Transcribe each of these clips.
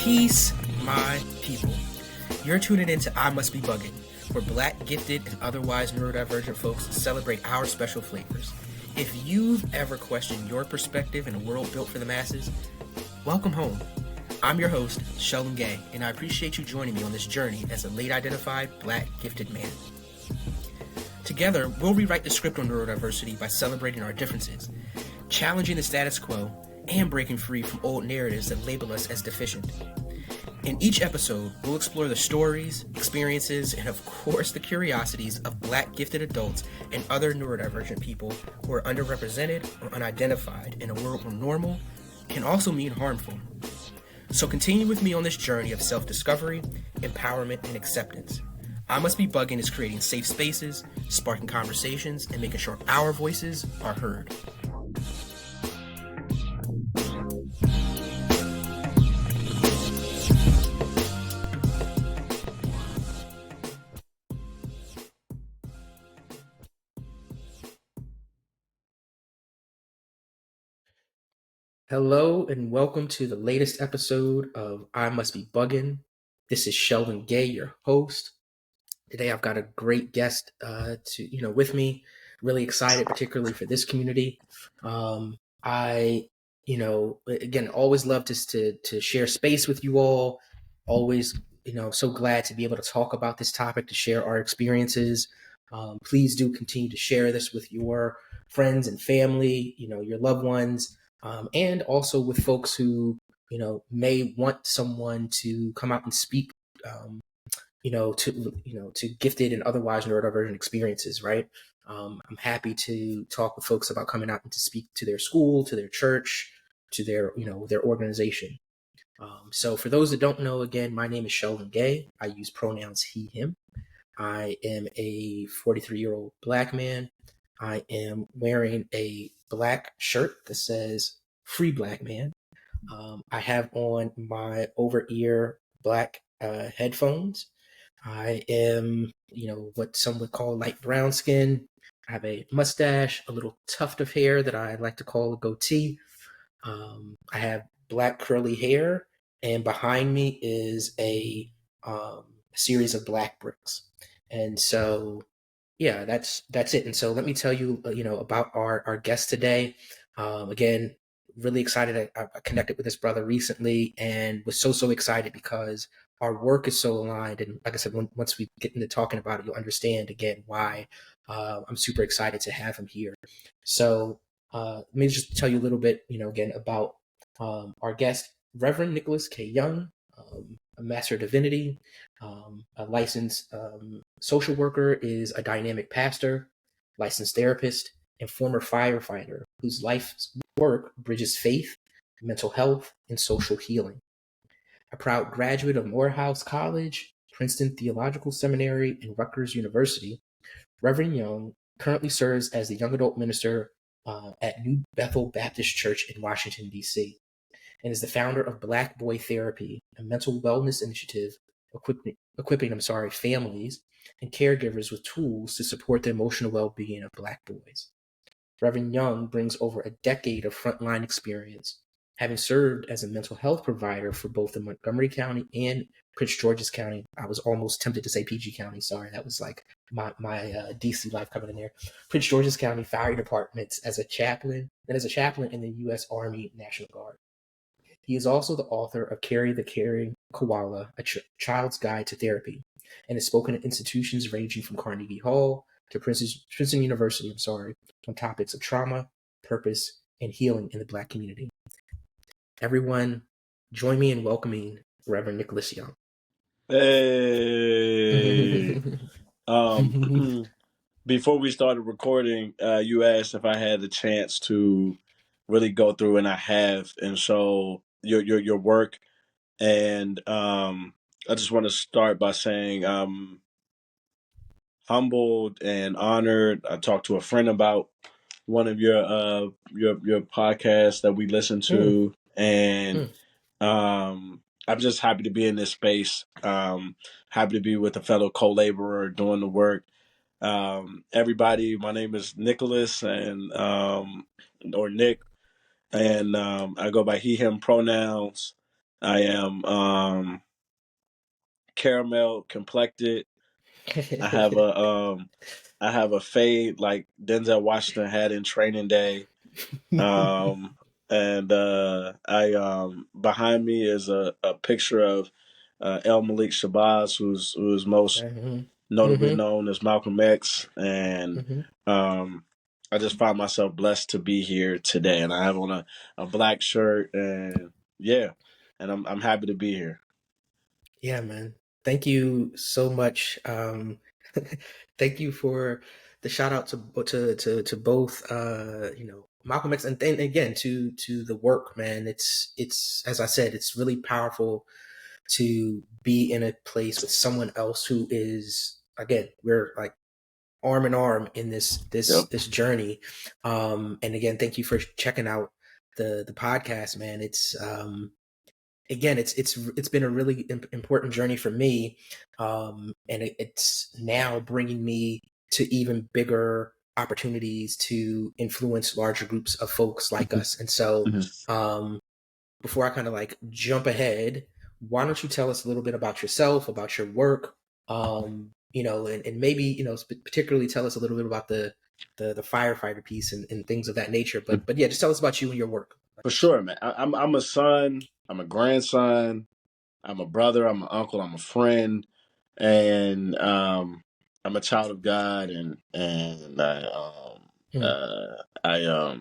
Peace, my people. You're tuning into I Must Be BUGN, where Black, gifted, and otherwise neurodivergent folks celebrate our special flavors. If you've ever questioned your perspective in a world built for the masses, welcome home. I'm your host, Sheldon Gay, and I appreciate you joining me on this journey as a late-identified Black, gifted man. Together, we'll rewrite the script on neurodiversity by celebrating our differences, challenging the status quo, and breaking free from old narratives that label us as deficient. In each episode, we'll explore the stories, experiences, and of course the curiosities of Black gifted adults and other neurodivergent people who are underrepresented or unidentified in a world where normal can also mean harmful. So continue with me on this journey of self-discovery, empowerment, and acceptance. I Must Be BUGN is creating safe spaces, sparking conversations, and making sure our voices are heard. Hello and welcome to the latest episode of I Must Be BUGN. This is Sheldon Gay, your host. Today I've got a great guest with me. Really excited, particularly for this community. I always love to share space with you all. Always, so glad to be able to talk about this topic, to share our experiences. Please do continue to share this with your friends and family, your loved ones. And also with folks who, may want someone to come out and speak, to gifted and otherwise neurodivergent experiences, right? I'm happy to talk with folks about coming out and to speak to their school, to their church, to their organization. So for those that don't know, again, my name is Sheldon Gay. I use pronouns he, him. I am a 43-year-old Black man. I am wearing a black shirt that says Free Black Man. I have on my over-ear black headphones. I am, what some would call light brown skin. I have a mustache, a little tuft of hair that I like to call a goatee. I have black curly hair, and behind me is a series of black bricks. And so, yeah, that's it. And so let me tell you, about our guest today. Again, really excited. I connected with this brother recently and was so excited because our work is so aligned. And like I said, once we get into talking about it, you'll understand again why I'm super excited to have him here. So let me just tell you a little bit, again, about our guest, Reverend Nicholas K. Young, a Master of Divinity, a licensed social worker, is a dynamic pastor, licensed therapist, and former firefighter whose life's work bridges faith, mental health, and social healing. A proud graduate of Morehouse College, Princeton Theological Seminary, and Rutgers University, Reverend Young currently serves as the young adult minister at New Bethel Baptist Church in Washington, D.C., and is the founder of Black Boy Therapy, a mental wellness initiative equipping families and caregivers with tools to support the emotional well-being of Black boys. Reverend Young brings over a decade of frontline experience, having served as a mental health provider for both the Montgomery County and Prince George's County. I was almost tempted to say PG County. Sorry, that was like my DC life coming in there. Prince George's County Fire Departments as a chaplain in the U.S. Army National Guard. He is also the author of Carry the Caring Koala, a child's guide to therapy, and has spoken at institutions ranging from Carnegie Hall to Princeton University, on topics of trauma, purpose, and healing in the Black community. Everyone, join me in welcoming Reverend Nicholas Young. Hey. Before we started recording, you asked if I had the chance to really go through, and I have. And so your work, and I just want to start by saying I'm humbled and honored. I talked to a friend about one of your podcasts that we listened to, and I'm just happy to be in this space. Happy to be with a fellow co-laborer doing the work. Everybody, my name is Nicholas, and or Nick, and I go by he, him pronouns. I am caramel complected. I have a fade like Denzel Washington had in Training Day. And I behind me is a picture of El Malik Shabazz, who's most Mhm. notably Mhm. known as Malcolm X, and Mhm. um, I just find myself blessed to be here today, and I have on a black shirt, and yeah, and I'm happy to be here. Yeah, man. Thank you so much. Thank you for the shout out to both Malcolm X, and then again to the work, man. It's as I said, it's really powerful to be in a place with someone else who is, again, we're like arm in arm in Yep. this journey. And again, thank you for checking out the podcast, man. It's again, it's been a really important journey for me, and it's now bringing me to even bigger opportunities to influence larger groups of folks like Mhm. us. And so, Mhm. um, before I kind of like jump ahead, why don't you tell us a little bit about yourself, about your work, and maybe particularly tell us a little bit about the firefighter piece and things of that nature. But yeah, just tell us about you and your work. For sure, man. I'm a son. I'm a grandson. I'm a brother. I'm an uncle. I'm a friend, and I'm a child of God. And Mm, I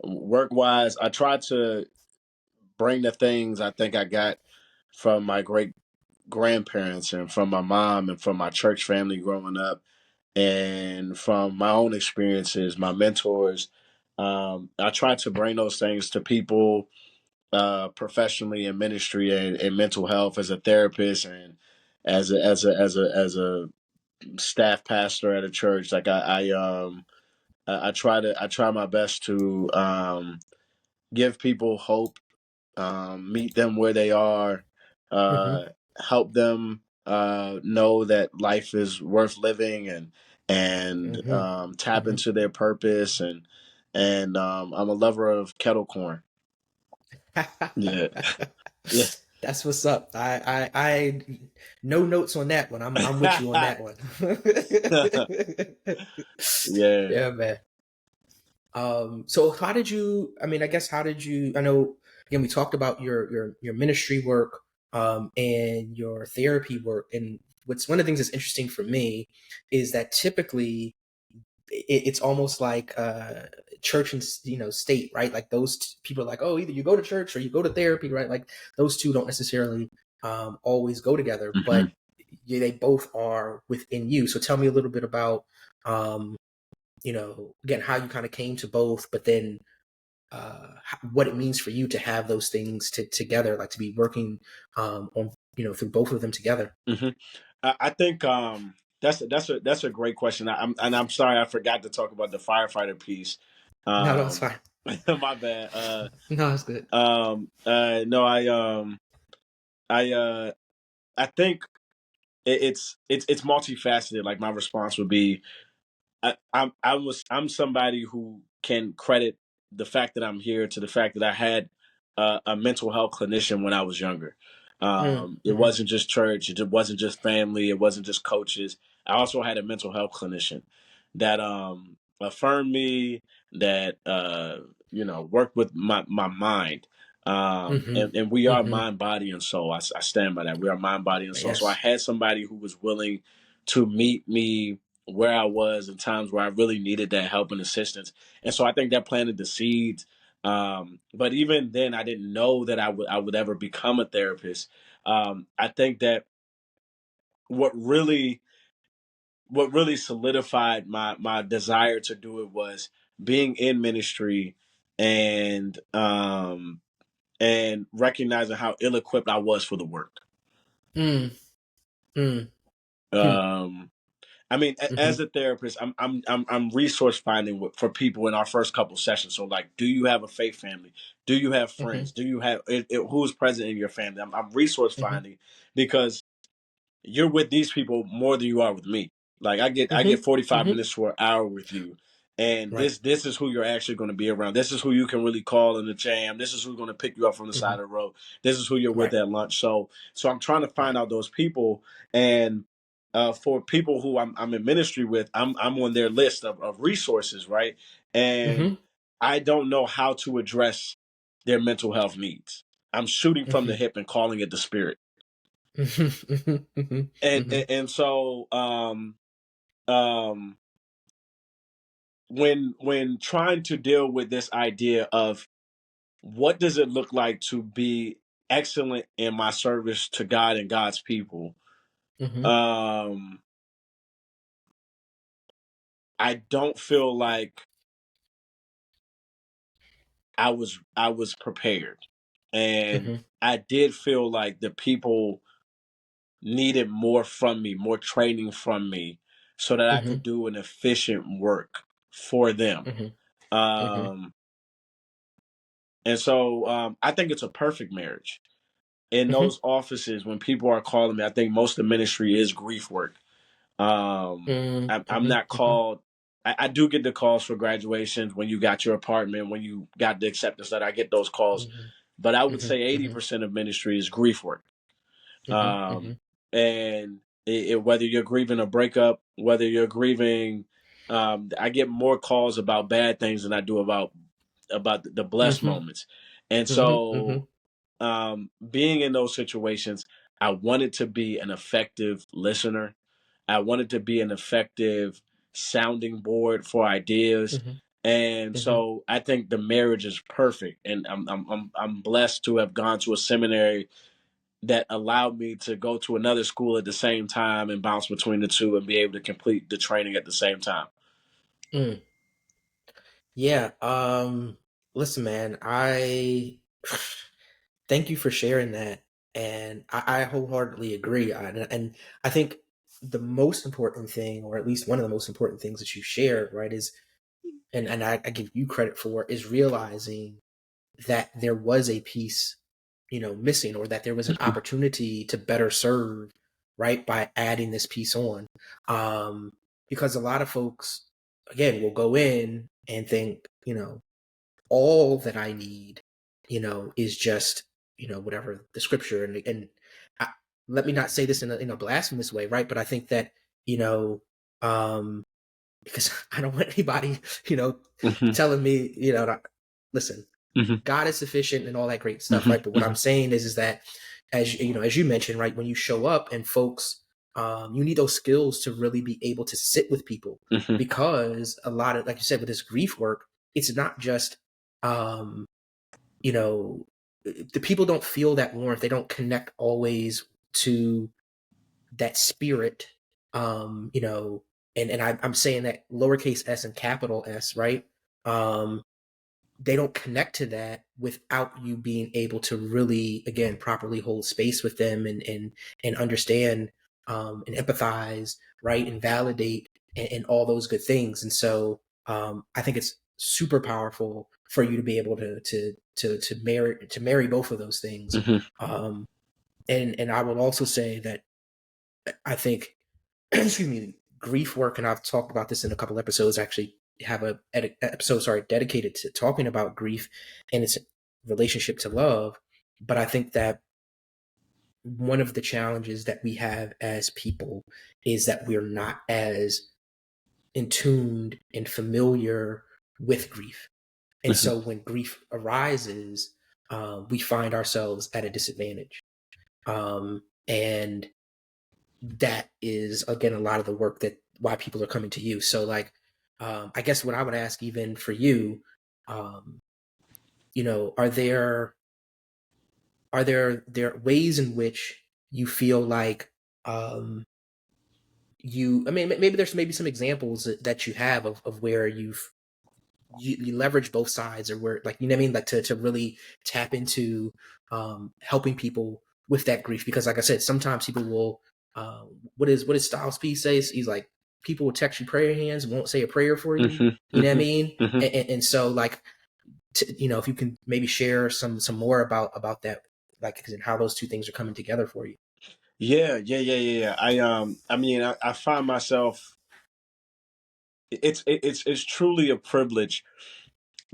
work wise, I try to bring the things I think I got from my great grandparents and from my mom and from my church family growing up and from my own experiences, my mentors. I try to bring those things to people professionally in ministry and mental health as a therapist and as a staff pastor at a church. Like I try my best to give people hope, meet them where they are, mm-hmm, uh, help them know that life is worth living and mm-hmm, tap mm-hmm. into their purpose and I'm a lover of kettle corn. Yeah, yeah. That's what's up. I no notes on that one. I'm with you on that one. Yeah. Yeah, man. So how did you? I mean, I guess how did you? I know again we talked about your ministry work, and your therapy work, and what's one of the things that's interesting for me is that typically it's almost like church and state, right? Like those people are like, oh, either you go to church or you go to therapy, right? Like those two don't necessarily always go together, Hmm. but yeah, they both are within you. So tell me a little bit about um, again how you kind of came to both, but then what it means for you to have those things together, like to be working on through both of them together. Hmm. I think that's a great question. I'm sorry I forgot to talk about the firefighter piece. No, no, it's Um, fine. my bad. No, it's good. No, I I think it's multifaceted. Like my response would be I'm somebody who can credit the fact that I'm here to the fact that I had a mental health clinician when I was younger. It Mm-hmm. wasn't just church. It wasn't just family. It wasn't just coaches. I also had a mental health clinician that affirmed me, that worked with my mind. Mm-hmm. And we are Mm-hmm. mind, body, and soul. I stand by that. We are mind, body, and soul. So I Yes. had somebody who was willing to meet me where I was in times where I really needed that help and assistance. And so I think that planted the seeds. But even then, I didn't know that I would ever become a therapist. I think that what really what really solidified my desire to do it was being in ministry and recognizing how ill equipped I was for the work. Mm, mm, hmm, Um, I mean, as mhm, a therapist, I'm resource finding for people in our first couple sessions. So, like, do you have a faith family? Do you have mhm, friends? Do you have who's present in your family? I'm resource mhm, finding because you're with these people more than you are with me. Like, I get mhm, 45 mhm, minutes to an hour with you, And Right. this is who you're actually going to be around. This is who you can really call in the jam. This is who's going to pick you up from the side Mm-hmm. of the road. This is who you're with Right. at lunch. So I'm trying to find Right. out those people. And for people who I'm in ministry with, I'm on their list of resources, right? And Mm-hmm. I don't know how to address their mental health needs. I'm shooting from the Mm-hmm. hip and calling it the spirit. Mm-hmm. Mm-hmm. And so um when trying to deal with this idea of what does it look like to be excellent in my service to God and God's people, Mm-hmm. um I don't feel like I was prepared. And Mm-hmm. I did feel like the people needed more from me, more training from me, so that I Mm-hmm. could do an efficient work for them. Mm-hmm. Mm-hmm. Um and so I think it's a perfect marriage. In those offices, when people are calling me, I think most of the ministry is grief work. I'm not Mm-hmm. called. I do get the calls for graduations when you got your apartment, when you got the acceptance letter. I get those calls, Mm-hmm. but I would Mm-hmm. say Mm-hmm. 80% of ministry is grief work. Mm-hmm. Mm-hmm. And whether you're grieving a breakup, whether you're grieving, I get more calls about bad things than I do about the blessed Mm-hmm. moments. And Mm-hmm. so being in those situations, I wanted to be an effective listener. I wanted to be an effective sounding board for ideas. Mm-hmm. And Mm-hmm. so I think the marriage is perfect. And I'm blessed to have gone to a seminary that allowed me to go to another school at the same time and bounce between the two and be able to complete the training at the same time. Mm. Yeah. Listen, man, I thank you for sharing that. And I wholeheartedly agree. And I think the most important thing, or at least one of the most important things that you shared, right, is, and I give you credit for, is realizing that there was a piece, missing, or that there was an opportunity to better serve, right, by adding this piece on. Um, because a lot of folks, again, will go in and think, all that I need, is just, whatever the scripture, and I, let me not say this in a blasphemous way, right? But I think that, you know, um, because I don't want anybody, Hmm. telling me, listen, Hmm. God is sufficient and all that great stuff, Hmm. right? But what I'm saying is that, as you mentioned, right, when you show up and folks, you need those skills to really be able to sit with people, Hmm. because a lot of, like you said, with this grief work, it's not just, um, you know, the people don't feel that warmth. They don't connect always to that spirit, and I'm saying that lowercase s and capital S, right? Um, they don't connect to that without you being able to really, again, properly hold space with them, and understand, and empathize, right, and validate, and all those good things. And so, I think it's super powerful for you to be able to marry both of those things. Hmm. um, and I will also say that I think excuse me, grief work, and I've talked about this in a couple episodes. Actually, have a episode, sorry, dedicated to talking about grief and its relationship to love. But I think that one of the challenges that we have as people is that we're not as in tuned and familiar with grief. And Hmm. so when grief arises, we find ourselves at a disadvantage. And that is, again, a lot of the work that why people are coming to you. So, like, I guess what I would ask, even for you, um, are there ways in which you feel like, um, I mean, maybe there's maybe some examples that you have of where you leverage both sides, or where, like, you know what I mean, like, to really tap into, helping people with that grief. Because, like I said, sometimes people will, what is Styles P says, he's like, people will text you prayer hands, won't say a prayer for you, Hmm. you know what I Hmm. mean. Hmm. And so, like, if you can maybe share some more about that, like, and how those two things are coming together for you. Yeah, yeah, yeah, yeah, yeah. I mean, I find myself it's truly a privilege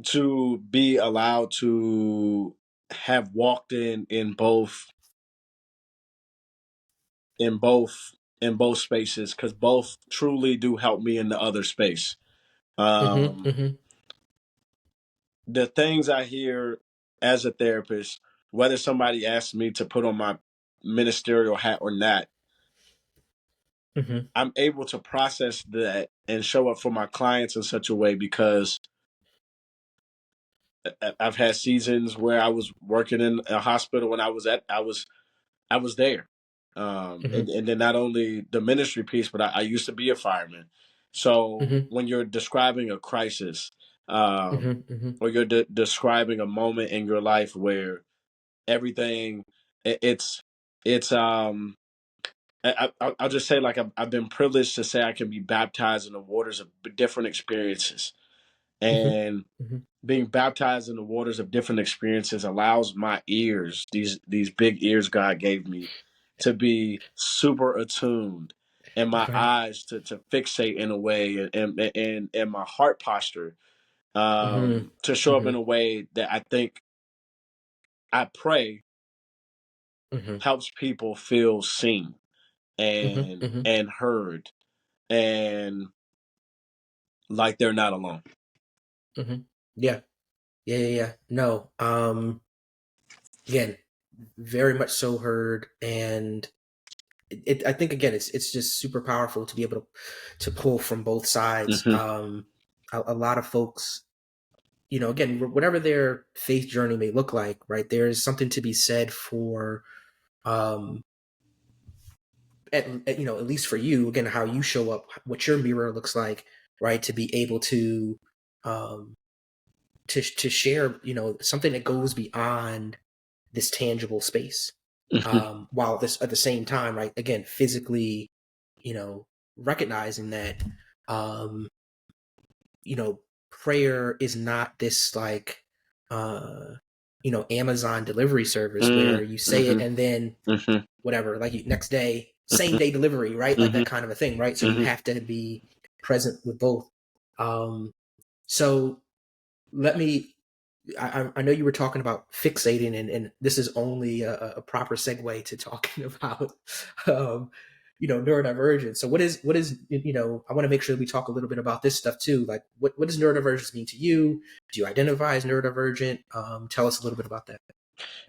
to be allowed to have walked in both in both spaces, because both truly do help me in the other space. Mm-hmm. Um, Mm-hmm. the things I hear as a therapist, whether somebody asks me to put on my ministerial hat or not, Mm-hmm. I'm able to process that and show up for my clients in such a way, because I've had seasons where I was working in a hospital and I was there. Mm-hmm. And then not only the ministry piece, but I used to be a fireman. So Mm-hmm. when you're describing a crisis, Mm-hmm. Mm-hmm. or you're describing a moment in your life where everything, it's it's I'll just say, like, I've been privileged to say I can be baptized in the waters of different experiences, and Mm-hmm. being baptized in the waters of different experiences allows my ears, these big ears God gave me, to be super attuned, and my Right. eyes to fixate in a way, and my heart posture, Mm-hmm. to show up Mm-hmm. in a way that I think, I pray, Mm-hmm. helps people feel seen Mm-hmm. Mm-hmm. and heard, and like they're not alone. Mm-hmm. Yeah. Yeah. Yeah. Yeah. No. Again, very much so heard, and I think again, it's just super powerful to be able to pull from both sides. Hmm. A lot of folks, again, whatever their faith journey may look like, right? There is something to be said for, um, at least for you, again, how you show up, what your mirror looks like, right? To be able um, to share, something that goes beyond this tangible space, Hmm. while this at the same time, right? Again, physically, you know, recognizing that, um, prayer is not this like, uh, Amazon delivery service where you say it Hmm. and then Hmm. whatever, like next day, same day delivery, right? Like Hmm. that kind of a thing, right? So you Hmm. have to be present with both. Um, so let me I know you were talking about fixating, and this is only a proper segue to talking about, um, neurodivergence. So what is I want to make sure that we talk a little bit about this stuff too. Like, what does neurodivergence mean to you? Do you identify as neurodivergent? Tell us a little bit about that.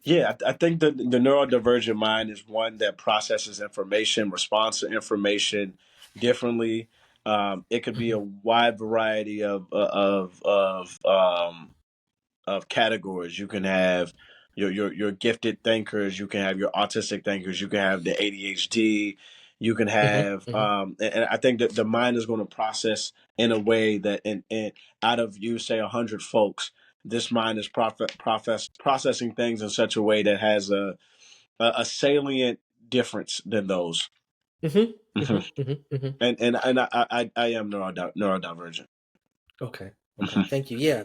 Yeah, I think the neurodivergent mind is one that processes information, responds to information differently. It could be a Hmm. wide variety of categories. You can have your gifted thinkers. You can have your autistic thinkers. You can have the ADHD. You can Hmm. have, Hmm. and I think that the mind is going to process in a way that, in out of, you say, 100 folks, this mind is processing things in such a way that has a salient difference than those. Hmm. Hmm. Hmm. Hmm. Hmm. And I am neurodivergent. Okay. Okay. Hmm. Thank you. Yeah.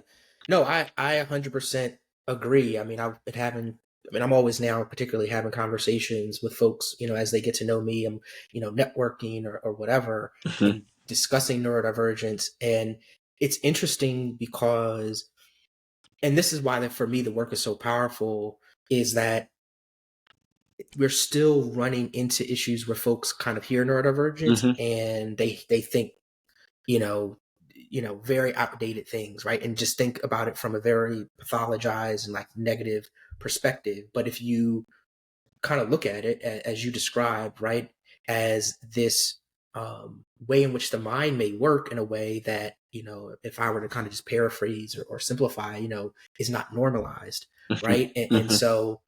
No, I 100% agree. I mean, I'm always now particularly having conversations with folks, as they get to know me. I'm, networking or whatever, Hmm. and discussing neurodivergence. And it's interesting because, and this is why that for me, the work is so powerful, is that we're still running into issues where folks kind of hear neurodivergence Hmm. and they think, you know, very outdated things, right? And just think about it from a very pathologized and like negative perspective. But if you kind of look at it as you described, right, as this, way in which the mind may work in a way that, if I were to kind of just paraphrase or simplify, is not normalized, Hmm. right? And Hmm. so,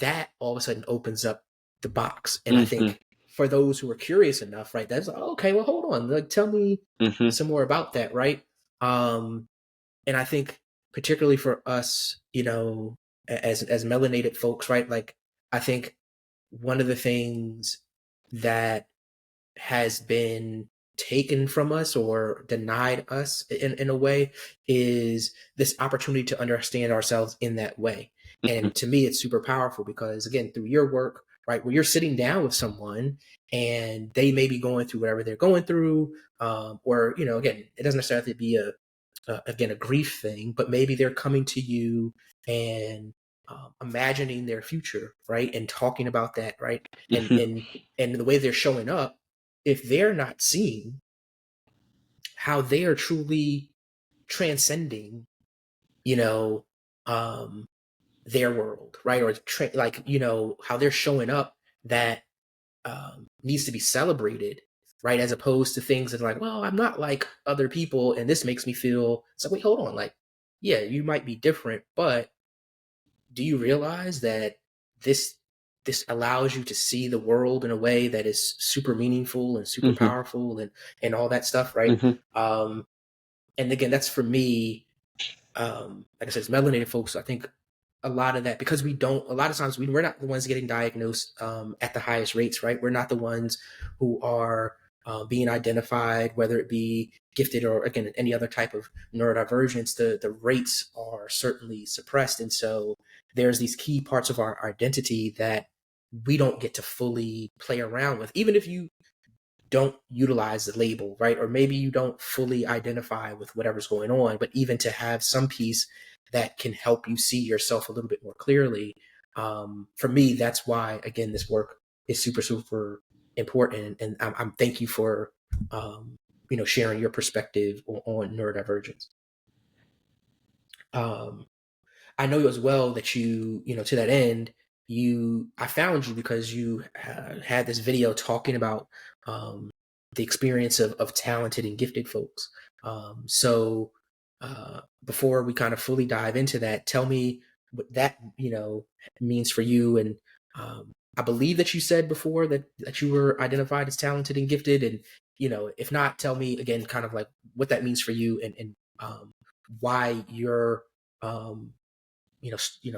that all of a sudden opens up the box. And I Hmm. think for those who are curious enough, right, that's like, okay, well, hold on, like, tell me Hmm. some more about that, right? Um, and I think particularly for us, as melanated folks, right, like, I think one of the things that has been taken from us or denied us in a way is this opportunity to understand ourselves in that way. Hmm. And to me, it's super powerful because, again, through your work, right? Where you're sitting down with someone and they may be going through whatever they're going through, or, you know, again, it doesn't necessarily be a grief thing, but maybe they're coming to you and imagining their future, right, and talking about that, right, and the way they're showing up, if they're not seeing how they are truly transcending, you know, um, their world, right, or like, you know, how they're showing up that needs to be celebrated, right, as opposed to things that are like, well, I'm not like other people, and this makes me feel. It's like, wait, hold on, like, yeah, you might be different, but do you realize that this this allows you to see the world in a way that is super meaningful and super Mm-hmm. powerful and all that stuff, right? Mm-hmm. And again, that's for me. Like I said, it's melanated folks. I think a lot of that, because we don't, a lot of times we're not the ones getting diagnosed at the highest rates, right? We're not the ones who are being identified, whether it be gifted or, again, any other type of neurodivergence. The rates are certainly suppressed, and so there's these key parts of our identity that we don't get to fully play around with, even if you don't utilize the label, right? Or maybe you don't fully identify with whatever's going on, but even to have some piece that can help you see yourself a little bit more clearly. For me, that's why, again, this work is super, super important. And I'm thank you for, sharing your perspective on neurodivergence. Um, I know as well that to that end, I found you because you had this video talking about um, the experience of talented and gifted folks. So before we kind of fully dive into that, tell me what that, means for you. And I believe that you said before that you were identified as talented and gifted. And, if not, tell me again, kind of like what that means for you and why you're, um,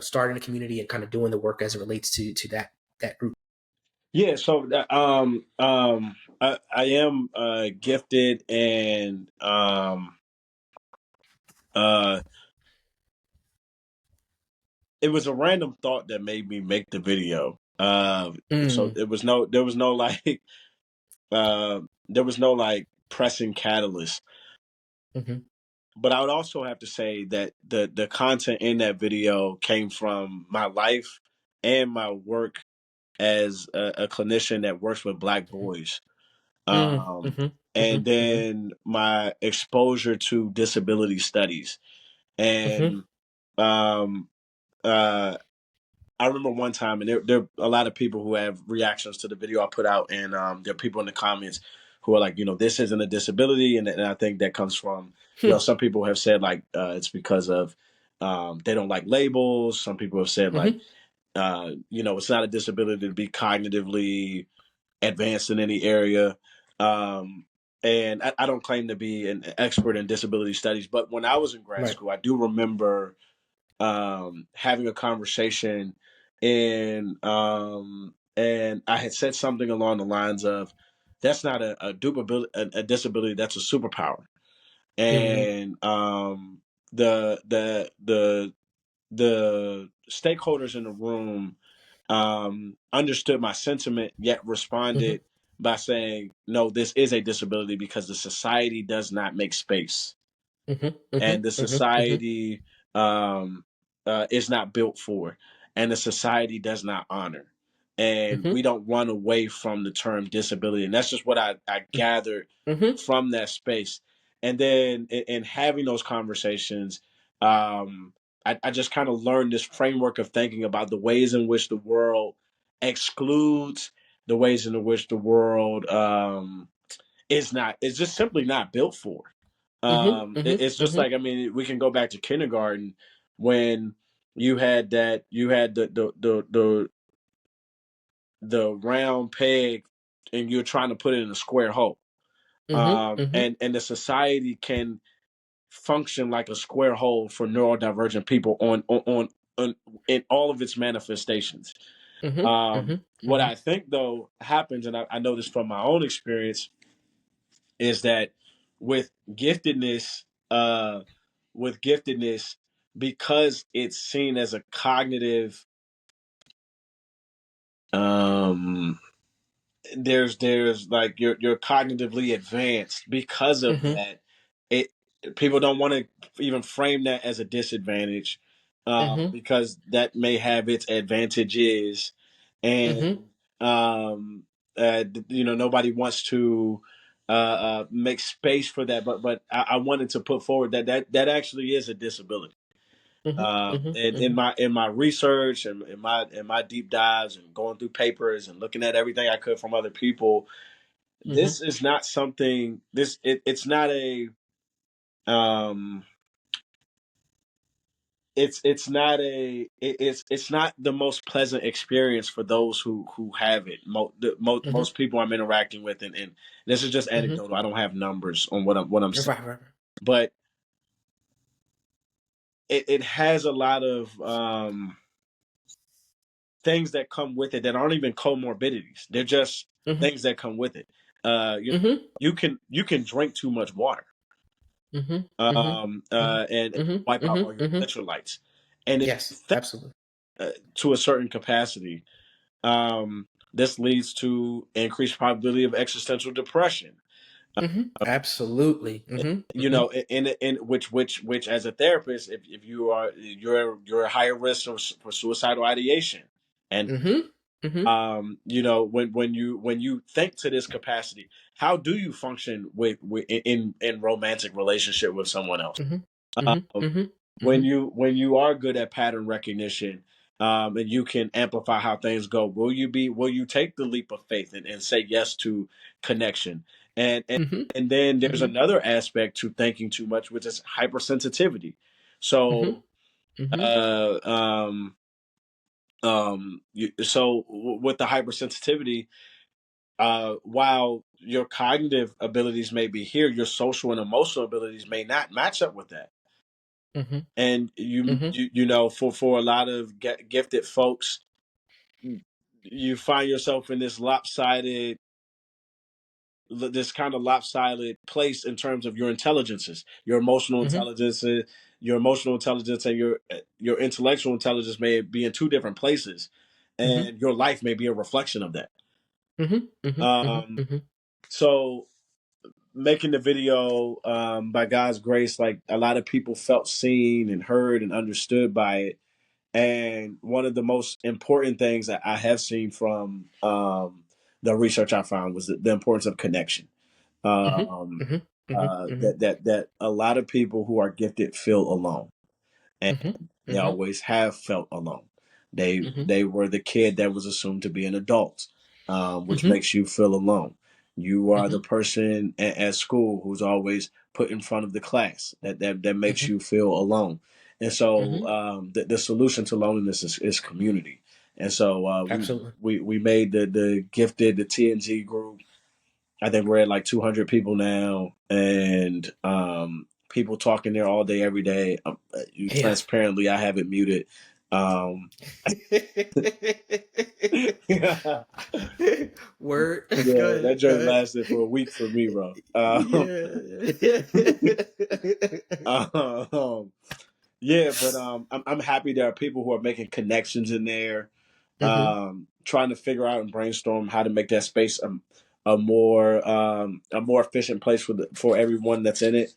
starting a community and kind of doing the work as it relates to that group. Yeah, so I am gifted, and uh, it was a random thought that made me make the video. So Mm. there was no like pressing catalyst. Mm-hmm. But I would also have to say that the content in that video came from my life and my work as a clinician that works with Black boys. Mm-hmm. Mm-hmm. And Mm-hmm. then my exposure to disability studies. Mm-hmm. And um, uh, I remember one time, and there are a lot of people who have reactions to the video I put out, and there are people in the comments who are like, this isn't a disability, and I think that comes from, some people have said like it's because of they don't like labels. Some people have said like, Mm-hmm. it's not a disability to be cognitively advanced in any area. Um, and I don't claim to be an expert in disability studies, but when I was in grad Right. school, I do remember having a conversation, and I had said something along the lines of, "That's not a disability. That's a superpower." Mm-hmm. And the the the the stakeholders in the room understood my sentiment, yet Mm-hmm. responded by saying, "No, this is a disability because the society does not make space." Mm-hmm. Mm-hmm. And the Mm-hmm. society um, is not built for, and the society does not honor. And Mm-hmm. we don't run away from the term disability. And that's just what I gathered Mm-hmm. from that space. And then in having those conversations, I just kind of learned this framework of thinking about the ways in which the world excludes, the ways in which the world it's just simply not built for. Mm-hmm. It's just Mm-hmm. like, I mean, we can go back to kindergarten when you had the round peg and you're trying to put it in a square hole. Mm-hmm. Mm-hmm. And the society can function like a square hole for neurodivergent people on in all of its manifestations. Mm-hmm. Mm-hmm. What I think though happens, and I know this from my own experience, is that with giftedness, uh, with giftedness, because it's seen as a cognitive um, there's like you're cognitively advanced because of that. It People don't want to even frame that as a disadvantage, because that may have its advantages, and um, nobody wants to make space for that. But I wanted to put forward that actually is a disability. And in my research and in my deep dives and going through papers and looking at everything I could from other people, this is not something. It's not a um. It's not the most pleasant experience for those who have it. Most people I'm interacting with, and this is just anecdotal. I don't have numbers on what I'm saying, Right. but it has a lot of things that come with it that aren't even comorbidities. They're just things that come with it. You can drink too much water, and wipe out all your electrolytes, and if you Yes, think absolutely. to a certain capacity, this leads to increased probability of existential depression. Absolutely. In which as a therapist, if you are you're a higher risk for suicidal ideation, and when you think to this capacity, how do you function in romantic relationship with someone else? When you are good at pattern recognition, and you can amplify how things go, will you take the leap of faith and say yes to connection? And then there's another aspect to thinking too much, which is hypersensitivity. So uh um with the hypersensitivity, while your cognitive abilities may be here, your social and emotional abilities may not match up with that. And for a lot of gifted folks, you find yourself in this kind of lopsided place in terms of your intelligences, your emotional intelligences, your emotional intelligence, and your intellectual intelligence may be in two different places, and your life may be a reflection of that. Um, so making the video, by God's grace, like a lot of people felt seen and heard and understood by it. And one of the most important things that I have seen from the research I found was the importance of connection. That a lot of people who are gifted feel alone, and they always have felt alone. They were the kid that was assumed to be an adult, which makes you feel alone. You are the person at school who's always put in front of the class. That makes you feel alone. And so the solution to loneliness is community. And so Absolutely. we made the gifted, the TNG group. I think we're at like 200 people now, and people talking there all day, every day. Yeah. Transparently, I have it muted. Yeah, Word. Go that ahead. Go joke ahead. lasted for a week for me, bro. Yeah. Um, yeah, but I'm happy there are people who are making connections in there, trying to figure out and brainstorm how to make that space a more efficient place for everyone that's in it.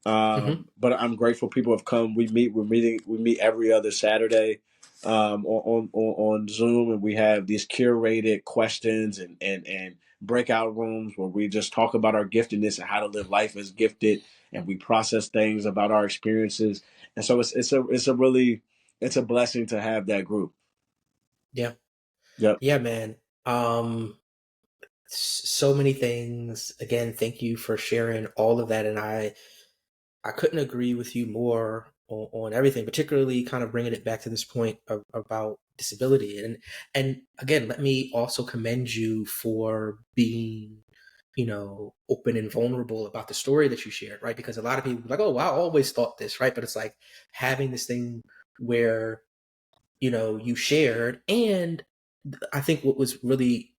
But I'm grateful people have come. We meet every other Saturday, on Zoom, and we have these curated questions and breakout rooms where we just talk about our giftedness and how to live life as gifted, and we process things about our experiences. And so it's a blessing to have that group. Yeah. Yep. Yeah, man. So many things. Again, thank you for sharing all of that. And I couldn't agree with you more on everything, particularly kind of bringing it back to this point about disability. And again, let me also commend you for being, open and vulnerable about the story that you shared, right? Because a lot of people are like, oh, well, I always thought this, right? But it's like having this thing where, you shared. And I think what was really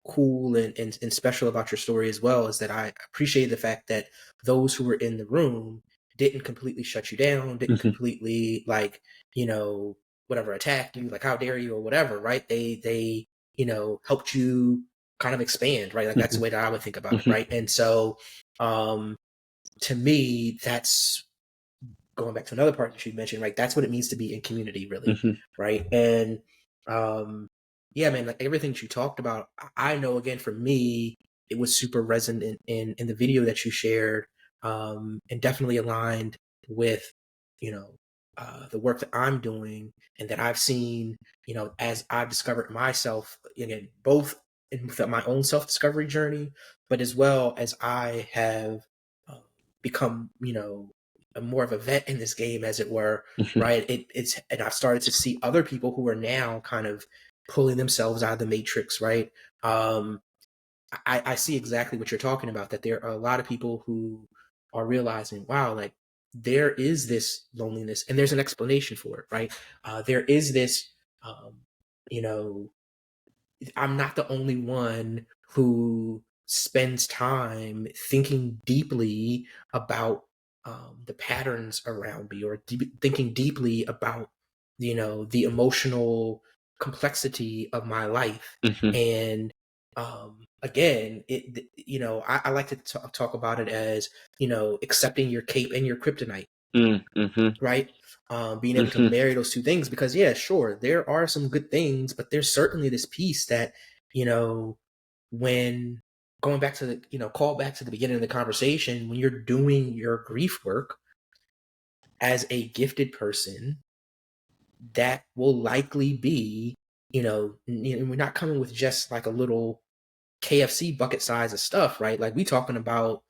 cool and special about your story as well is that I appreciate the fact that those who were in the room didn't completely shut you down, didn't completely, like, whatever, attack you, like how dare you or whatever, right? They helped you kind of expand, right? Like that's the way that I would think about it, right? And so to me, that's going back to another part that you mentioned, right? That's what it means to be in community, really, right? And yeah, man, like everything that you talked about, I know again for me, it was super resonant in the video that you shared, and definitely aligned with, the work that I'm doing and that I've seen, as I've discovered myself, again, both in my own self-discovery journey, but as well as I have become, more of a vet in this game, as it were, right? And I've started to see other people who are now kind of pulling themselves out of the matrix, right? I see exactly what you're talking about, that there are a lot of people who are realizing, wow, like there is this loneliness and there's an explanation for it, right? There is this, you know, I'm not the only one who spends time thinking deeply about the patterns around me, or thinking deeply about the emotional complexity of my life. And again, I like to talk about it as accepting your cape and your kryptonite, right? Being able to marry those two things, because yeah, sure, there are some good things, but there's certainly this piece that, when going back to call back to the beginning of the conversation, when you're doing your grief work as a gifted person, that will likely be, we're not coming with just like a little KFC bucket size of stuff, right? Like we talking about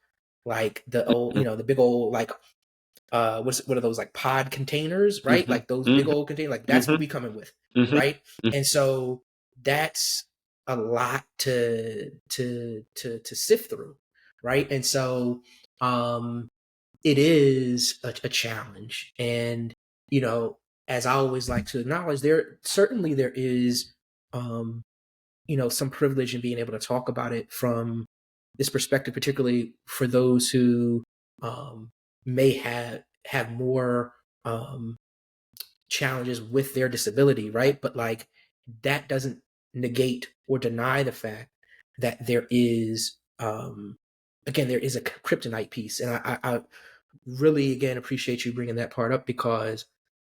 like the old, the big old like what are those, like pod containers, right? Like those big old containers, like that's what we coming with, right? And so that's a lot to sift through, right? And so it is a challenge. And as I always like to acknowledge, there is some privilege in being able to talk about it from this perspective, particularly for those who may have more challenges with their disability, right? But like that doesn't negate or deny the fact that there is again, there is a kryptonite piece. And I really, again, appreciate you bringing that part up, because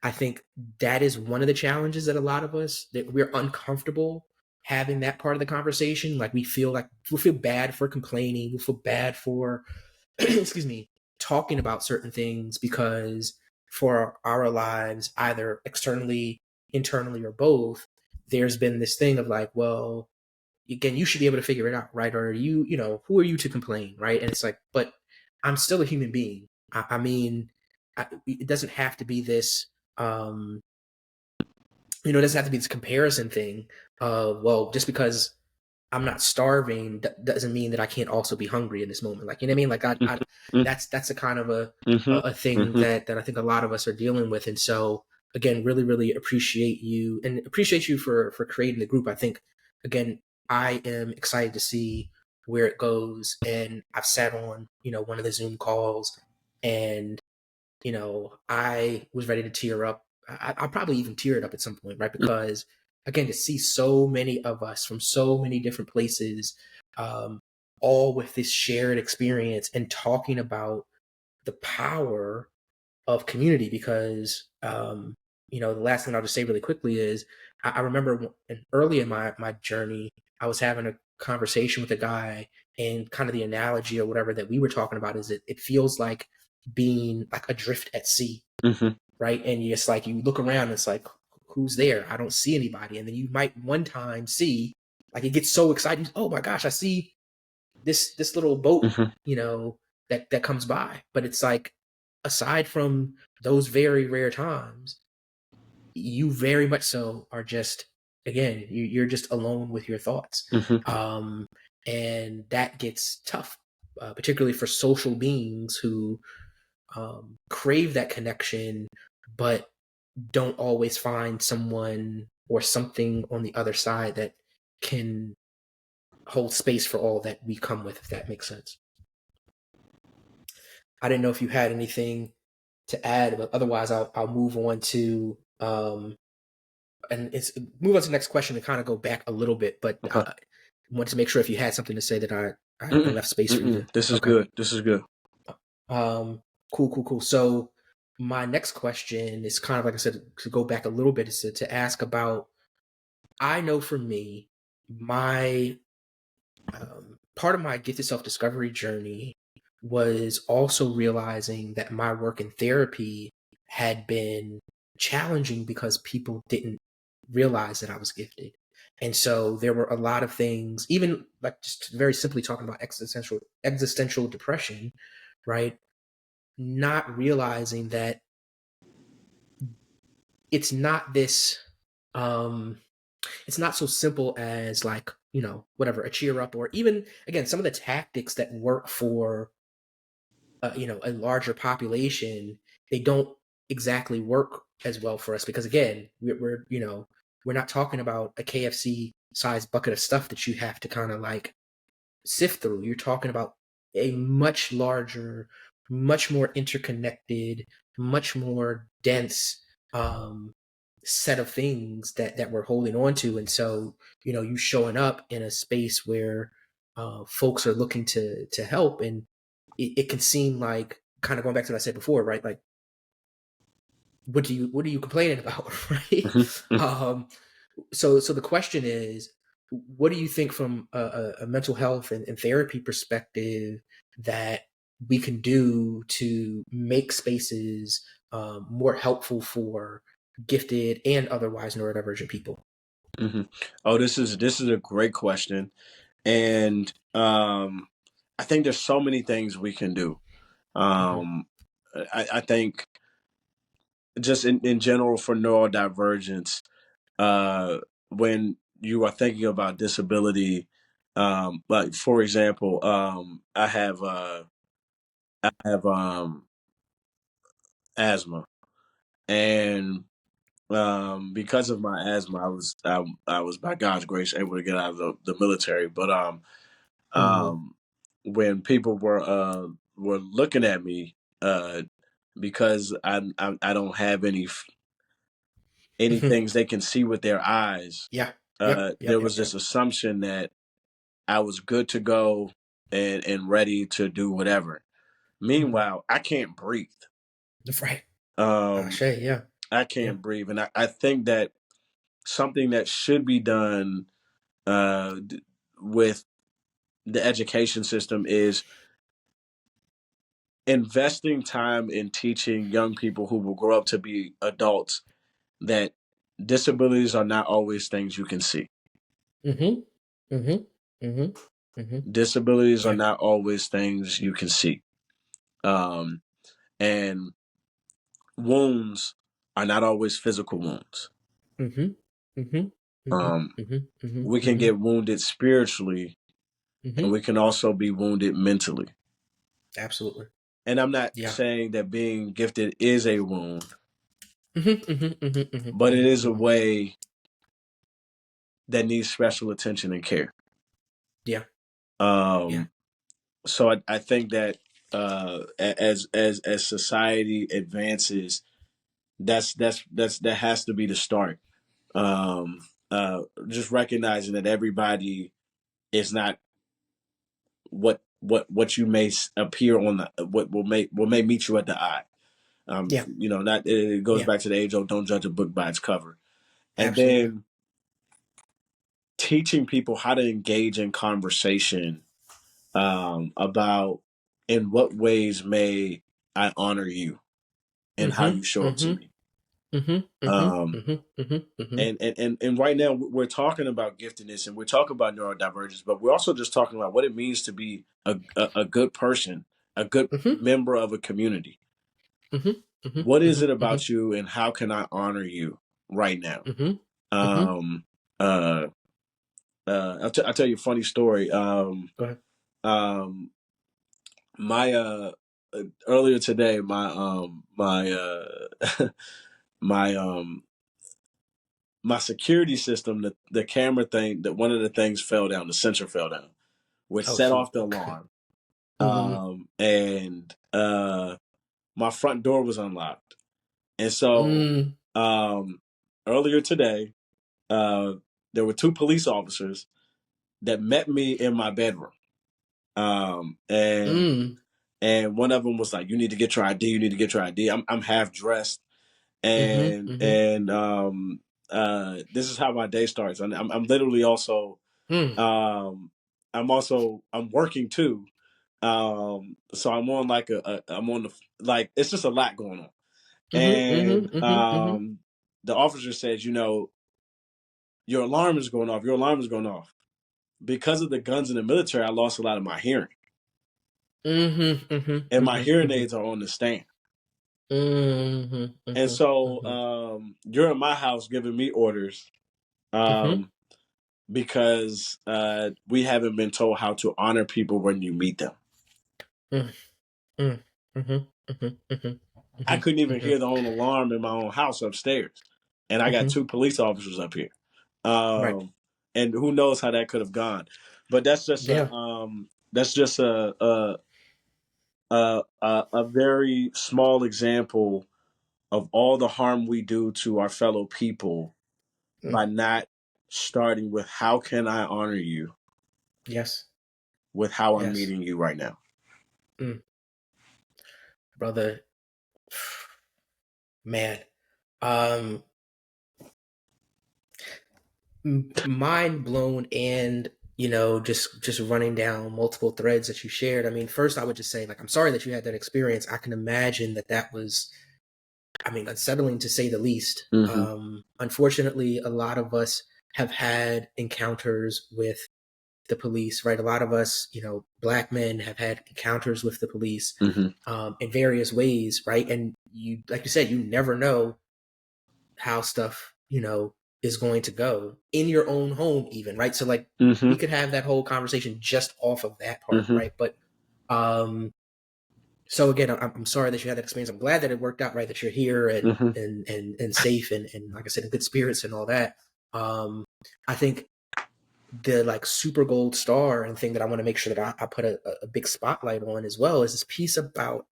I think that is one of the challenges that a lot of us, that we're uncomfortable having that part of the conversation. Like we feel bad for complaining, we feel bad for excuse me, talking about certain things, because for our lives, either externally, internally, or both, there's been this thing of like, well, again, you should be able to figure it out, right? Or who are you to complain, right? And it's like, but I'm still a human being. I mean, it doesn't have to be this, it doesn't have to be this comparison thing of, well, just because I'm not starving doesn't mean that I can't also be hungry in this moment. Like, you know what I mean? Like that's a kind of a thing that I think a lot of us are dealing with. And so again, really, really appreciate you, and appreciate you for creating the group. I think, again, I am excited to see where it goes. And I've sat on, one of the Zoom calls, and, I was ready to tear up. I'll probably even tear it up at some point, right? Because again, to see so many of us from so many different places, all with this shared experience and talking about the power of community. Because, the last thing I'll just say really quickly is I remember early in my journey, I was having a conversation with a guy, and kind of the analogy or whatever that we were talking about is it feels like being like adrift at sea, right? And you just like, you look around and it's like, who's there? I don't see anybody. And then you might one time see, like, it gets so exciting. Oh my gosh, I see this little boat, that comes by. But it's like, aside from those very rare times, you very much so are just, again, you're just alone with your thoughts. And that gets tough, particularly for social beings who crave that connection, but don't always find someone or something on the other side that can hold space for all that we come with, if that makes sense. I didn't know if you had anything to add, but otherwise I'll move on to and it's move on to the next question to kind of go back a little bit, but Okay. wanted to make sure if you had something to say that I Mm-mm, left space for you to. This is Okay. good. This is good. Cool. So my next question is kind of like I said to go back a little bit is to ask about. I know for me, my part of my gifted self discovery journey was also realizing that my work in therapy had been challenging because people didn't realize that I was gifted. And so there were a lot of things, even like just very simply talking about existential depression, right? Not realizing that it's not this um it's not so simple as like, whatever, a cheer up, or even again some of the tactics that work for a larger population. They don't exactly work as well for us because again we're not talking about a KFC sized bucket of stuff that you have to kind of like sift through. You're talking about a much larger, much more interconnected, much more dense um, set of things that we're holding on to. And so, you showing up in a space where folks are looking to help, and it can seem like kind of going back to what I said before, right? Like, what are you complaining about, right? Mm-hmm. Um, so the question is, what do you think from a mental health and therapy perspective that we can do to make spaces more helpful for gifted and otherwise neurodivergent people? Mm-hmm. Oh, this is a great question, and I think there's so many things we can do. Hmm. Um, I think just in general for neurodivergence, uh, when you are thinking about disability, like for example, I have asthma, and because of my asthma, I was by God's grace able to get out of the military. But Hmm. um, when people were looking at me, because I don't have any things they can see with their eyes, Yeah. Yep. there Yep. Yep. was this Yep. assumption that I was good to go and ready to do whatever. Hmm. Meanwhile, I can't breathe. Right. Um, Shay. Yeah. I Yeah. can't breathe, and I think that something that should be done with the education system is investing time in teaching young people who will grow up to be adults that disabilities are not always things you can see. Hmm. Hmm. Hmm. Hmm. Disabilities are Yeah. not always things you can see. Um, and wounds are not always physical wounds. Hmm. Hmm. Hmm. Um, Hmm. Hmm. we can Hmm. get wounded spiritually, and Hmm. we can also be wounded mentally. Absolutely. And I'm not Yeah. saying that being gifted is a wound, Mhm, mhm, mhm, mhm, but it mhm, is a mhm. way that needs special attention and care. Yeah, yeah. Um, so I think that as society advances, that has to be the start. Um, just recognizing that everybody is not what you may appear on the what may meet you at the eye. Yeah, Not it goes yeah. back to the age old don't judge a book by its cover, and Absolutely. then teaching people how to engage in conversation about in what ways may I honor you and how Mhm, you show up to mhm, me. mhm, mhm, Um, mhm, mhm, mhm, and right now we're talking about giftedness and we're talking about neurodivergence, but we're also just talking about what it means to be a good person, a good mhm, member of a community. mhm, mhm, What is mhm, it mhm, about you, and how can I honor you right now? mhm, mhm. Um, uh, I'll tell you a funny story. Go ahead. Um, my earlier today, my my security system, the camera thing, that one of the things fell down, the sensor fell down, which Oh set shoot. off the Okay. alarm. Mhm, And my front door was unlocked, and so mm, um earlier today, there were 2 police officers that met me in my bedroom. And one of them was like, "You need to get your ID. You need to get your ID." I'm half dressed, and this is how my day starts. I'm literally also I'm working too. So I'm on like I'm on the it's just a lot going on. And the officer says, your alarm is going off. Your alarm is going off. Because of the guns in the military, I lost a lot of my hearing. And my hearing aids are on the stand. And so you're in my house giving me orders because we haven't been told how to honor people when you meet them. I couldn't even hear the own alarm in my own house upstairs. And I got 2 police officers up here. Right. And who knows how that could have gone. But that's just a very small example of all the harm we do to our fellow people by not starting with how can I honor you? Yes. With how I'm meeting you right now. Brother, man. Mind blown, and just running down multiple threads that you shared. I mean, first I would just say, like, I'm sorry that you had that experience. I can imagine that was, I mean, unsettling to say the least. Unfortunately, a lot of us have had encounters with the police, right? A lot of us, Black men have had encounters with the police in various ways, right? And you, like you said, you never know how stuff, is going to go in your own home even, right? So like we could have that whole conversation just off of that part, right? But so again, I'm sorry that you had that experience. I'm glad that it worked out, right? That you're here and safe and like I said, in good spirits and all that. I think the like super gold star and thing that I want to make sure that I put a big spotlight on as well is this piece about,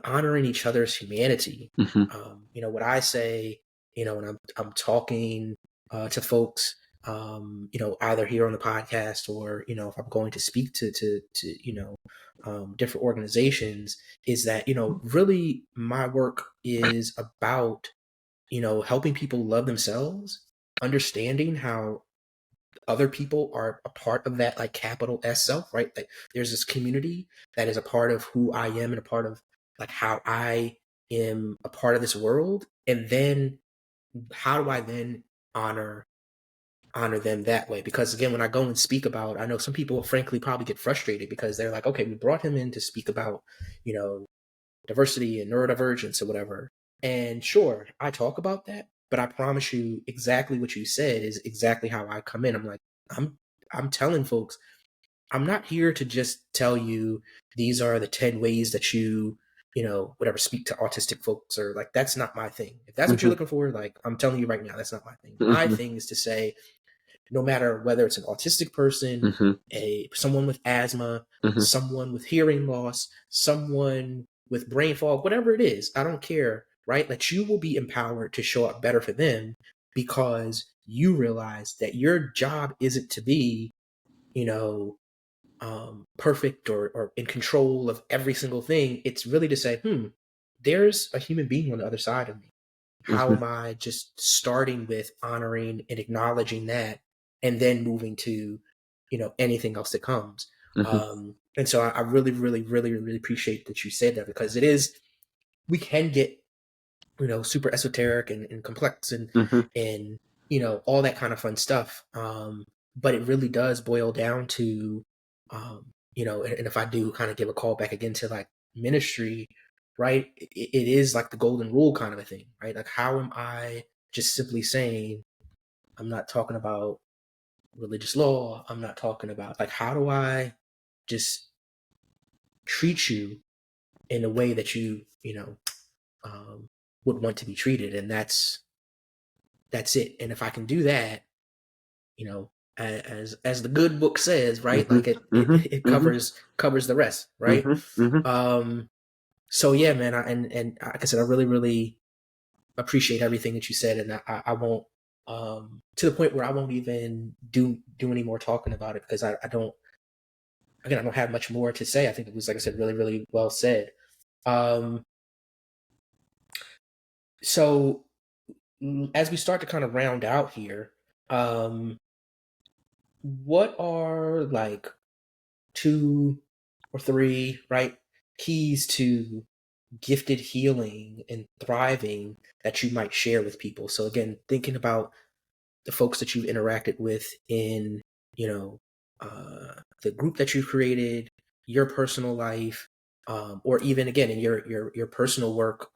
honoring each other's humanity. What I say, when I'm talking to folks, either here on the podcast or, if I'm going to speak to different organizations, is that, really my work is about, helping people love themselves, understanding how other people are a part of that, like, capital S self, right? Like there's this community that is a part of who I am and a part of like how I am a part of this world. And then how do I then honor them that way? Because again, when I go and speak about, I know some people frankly probably get frustrated because they're like, okay, we brought him in to speak about, diversity and neurodivergence or whatever. And sure, I talk about that, but I promise you exactly what you said is exactly how I come in. I'm like, I'm telling folks, I'm not here to just tell you these are the 10 ways that you whatever, speak to autistic folks, or like, that's not my thing. If that's what you're looking for, like, I'm telling you right now, that's not my thing. My thing is to say, no matter whether it's an autistic person, someone with asthma, someone with hearing loss, someone with brain fog, whatever it is, I don't care, right? That you will be empowered to show up better for them because you realize that your job isn't to be, perfect or in control of every single thing. It's really to say, there's a human being on the other side of me. How am I just starting with honoring and acknowledging that, and then moving to, anything else that comes. And so I really, really, really, really appreciate that you said that, because we can get, super esoteric and complex and all that kind of fun stuff. But it really does boil down to, and if I do kind of give a call back again to like ministry, right? It is like the golden rule kind of a thing, right? Like, how am I just simply saying, I'm not talking about religious law. I'm not talking about, like, how do I just treat you in a way that you, would want to be treated. And that's it. And if I can do that, as the good book says, right? Like it covers the rest, right? So yeah, man. And like I said, I really, really appreciate everything that you said, and I won't, to the point where I won't even do any more talking about it, because I don't, again, I don't have much more to say. I think it was, like I said, really, really well said. Um, so as we start to kind of round out here, what are like two or three, right, keys to gifted healing and thriving that you might share with people? So again, thinking about the folks that you've interacted with in, you know, the group that you've created, your personal life, or even again in your personal work,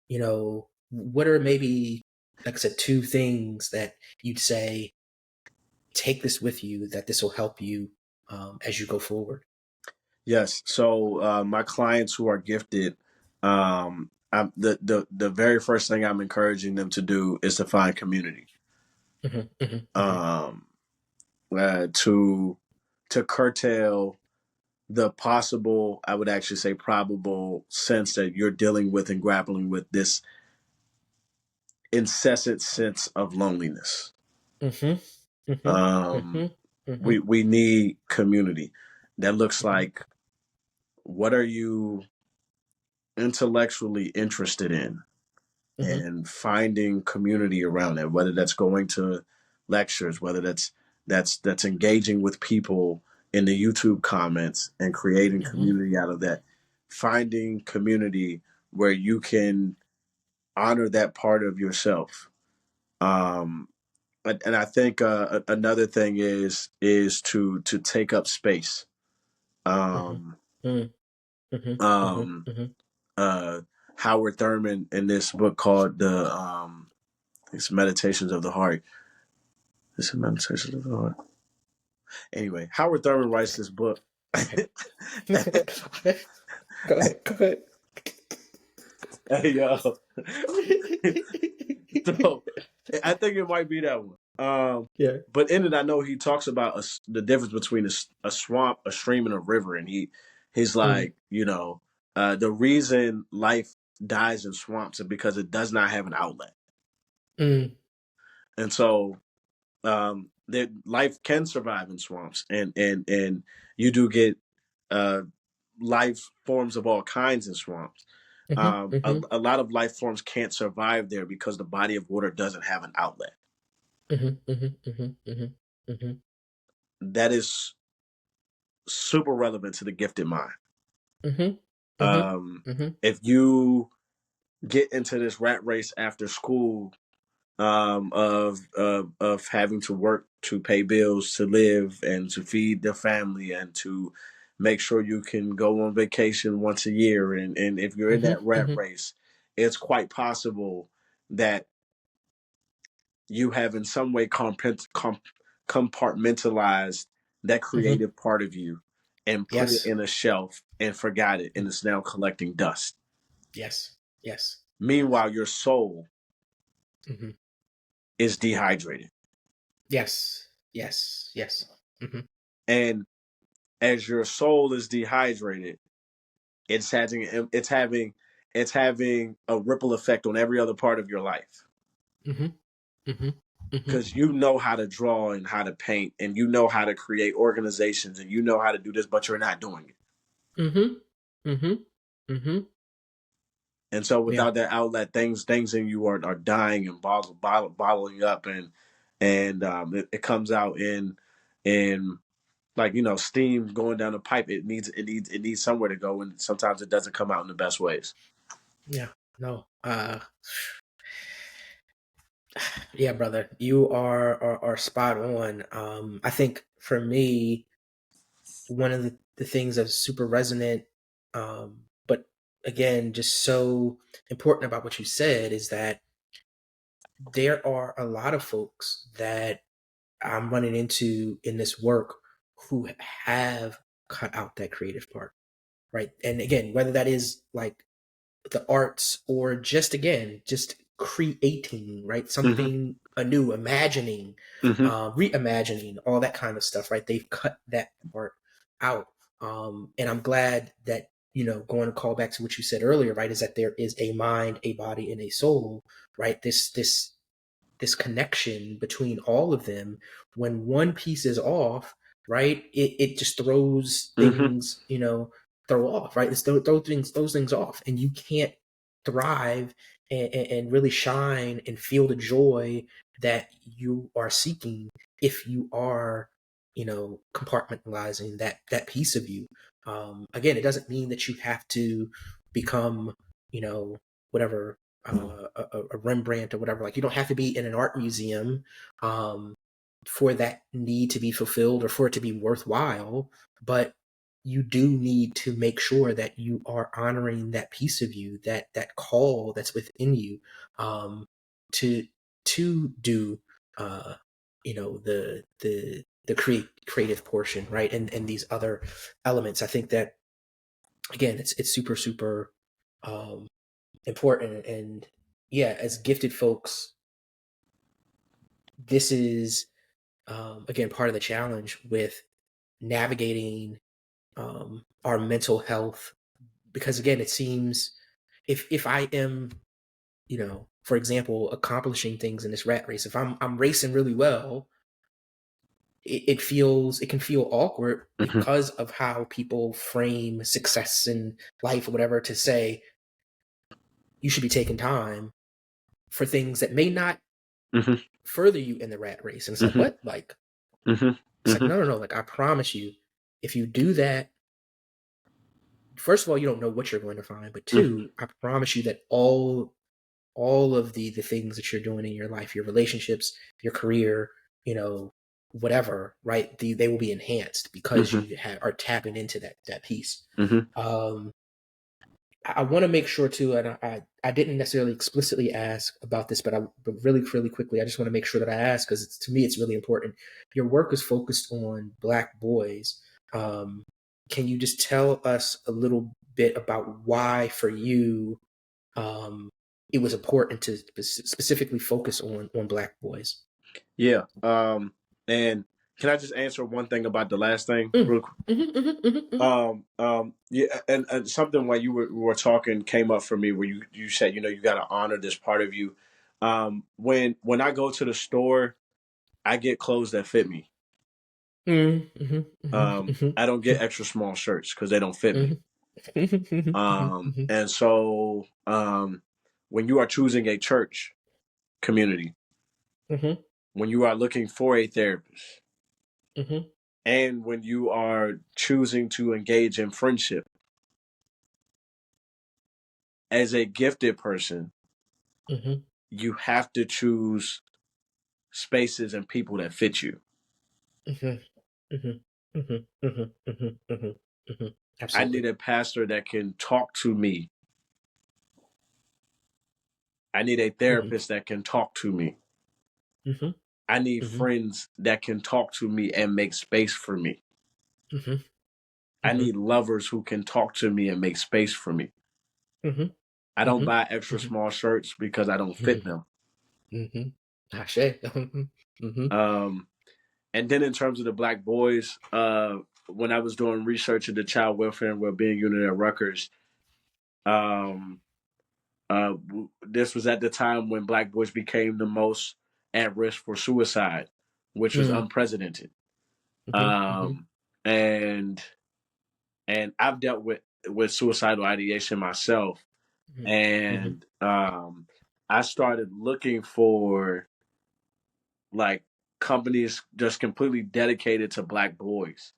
you know, what are maybe, like I said, two things that you'd say, take this with you, that this will help you as you go forward? Yes. So my clients who are gifted, the very first thing I'm encouraging them to do is to find community. Mm-hmm, mm-hmm, mm-hmm. Um, to curtail the possible, I would actually say probable sense that you're dealing with and grappling with this incessant sense of loneliness. Mm-hmm, mm-hmm, Um, mm-hmm, mm-hmm, we need community. That looks mm-hmm, like, what are you intellectually interested in, mm-hmm, and finding community around that, whether that's going to lectures, whether that's engaging with people in the YouTube comments and creating mm-hmm, community out of that, finding community where you can honor that part of yourself. um and I think another thing is to take up space. mm-hmm, um mm-hmm, mm-hmm, um mm-hmm. uh Howard Thurman, in this book called the it's Meditations of the Heart. It's a Meditations of the Heart. Anyway, Howard Thurman writes this book. Okay. Go ahead. Go ahead. Hey yo. So I think it might be that one. Yeah. But in it, I know he talks about the difference between a swamp, a stream, and a river, and he's Mm, like, the reason life dies in swamps is because it does not have an outlet, mm, and so that life can survive in swamps, and you do get uh, life forms of all kinds in swamps. mhm, mhm, A lot of life forms can't survive there because the body of water doesn't have an outlet. mhm, mhm, mhm, mhm, mhm, That is super relevant to the gifted mind. mhm, mhm, Um, mhm, if you get into this rat race after school, of having to work to pay bills, to live, and to feed the family, and to make sure you can go on vacation once a year, and if you're in mhm, that rat mhm, race, it's quite possible that you have in some way compartmentalized that mhm. creative part of you and put it Yes. in a shelf and forgot it, Mm, and it's now collecting dust. yes. Yes. Yes. Meanwhile, your soul Mhm. is dehydrated. Yes. Yes. Yes. Mhm. And as your soul is dehydrated, it's having it's having it's having a ripple effect on every other part of your life, Mhm. Mhm. Mhm. because you know how to draw and how to paint, and you know how to create organizations, and you know how to do this, but you're not doing it. Mhm. Mhm. Mhm. And so Yeah. without that outlet, things in you are dying and bottling up, and it comes out in like, steam going down the pipe. It needs somewhere to go, and sometimes it doesn't come out in the best ways. Yeah. No. Yeah, brother, you are spot on. I think for me, one of the things that's super resonant, but again, just so important about what you said, is that there are a lot of folks that I'm running into in this work who have cut out that creative part, right? And again, whether that is like the arts, or just again just creating, right, Mm-hmm. something anew, imagining, Mm-hmm. reimagining, all that kind of stuff, right? They've cut that part out, and I'm glad that going to call back to what you said earlier, right, is that there is a mind, a body, and a soul, right? This connection between all of them. When one piece is off, right, it just throws Mm-hmm. things, throw off, right? It's those things off, and you can't thrive and really shine and feel the joy that you are seeking if you are, compartmentalizing that piece of you. Again, it doesn't mean that you have to become, whatever, a Rembrandt or whatever. Like, you don't have to be in an art museum um, for that need to be fulfilled or for it to be worthwhile, but you do need to make sure that you are honoring that piece of you, that call that's within you, to do the creative portion, right, and these other elements. I think that, again, it's super super um, important. And yeah, as gifted folks, this is, again, part of the challenge with navigating our mental health, because again, it seems, if I am, for example, accomplishing things in this rat race, if I'm racing really well, it can feel awkward Mm-hmm. because of how people frame success in life or whatever, to say you should be taking time for things that may not Mm-hmm. further you in the rat race. And it's like, Mm-hmm. what? Like, Mm-hmm. it's like, Mm-hmm. no, no, no. Like, I promise you, if you do that, first of all, you don't know what you're going to find. But two, I promise you that all of the things that you're doing in your life, your relationships, your career, whatever, right? They will be enhanced because Mm-hmm. you are tapping into that piece. Mm-hmm. Um, I want to make sure too, and I didn't necessarily explicitly ask about this, but really, really quickly, I just want to make sure that I ask, because to me, it's really important. Your work is focused on Black boys. Um, can you just tell us a little bit about why, for you, um, it was important to specifically focus on Black boys? Yeah. And can I just answer one thing about the last thing Mm. real quick? Yeah, and something while you were talking came up for me, where you said, you got to honor this part of you. When I go to the store, I get clothes that fit me. I don't get extra small shirts because they don't fit me. And so, when you are choosing a church community, when you are looking for a therapist, and when you are choosing to engage in friendship, as a gifted person, you have to choose spaces and people that fit you. I need Absolutely. a pastor that can talk to me. I need a therapist that can talk to me. I need friends that can talk to me and make space for me. I need lovers who can talk to me and make space for me. I don't buy extra small shirts because I don't fit them. Ashe. Um, and then in terms of the Black boys, when I was doing research at the Child Welfare and Wellbeing Unit at Rutgers, um, this was at the time when Black boys became the most at risk for suicide, which was unprecedented. Um, and and I've dealt with suicidal ideation myself, and I started looking for, like, companies just completely dedicated to Black boys.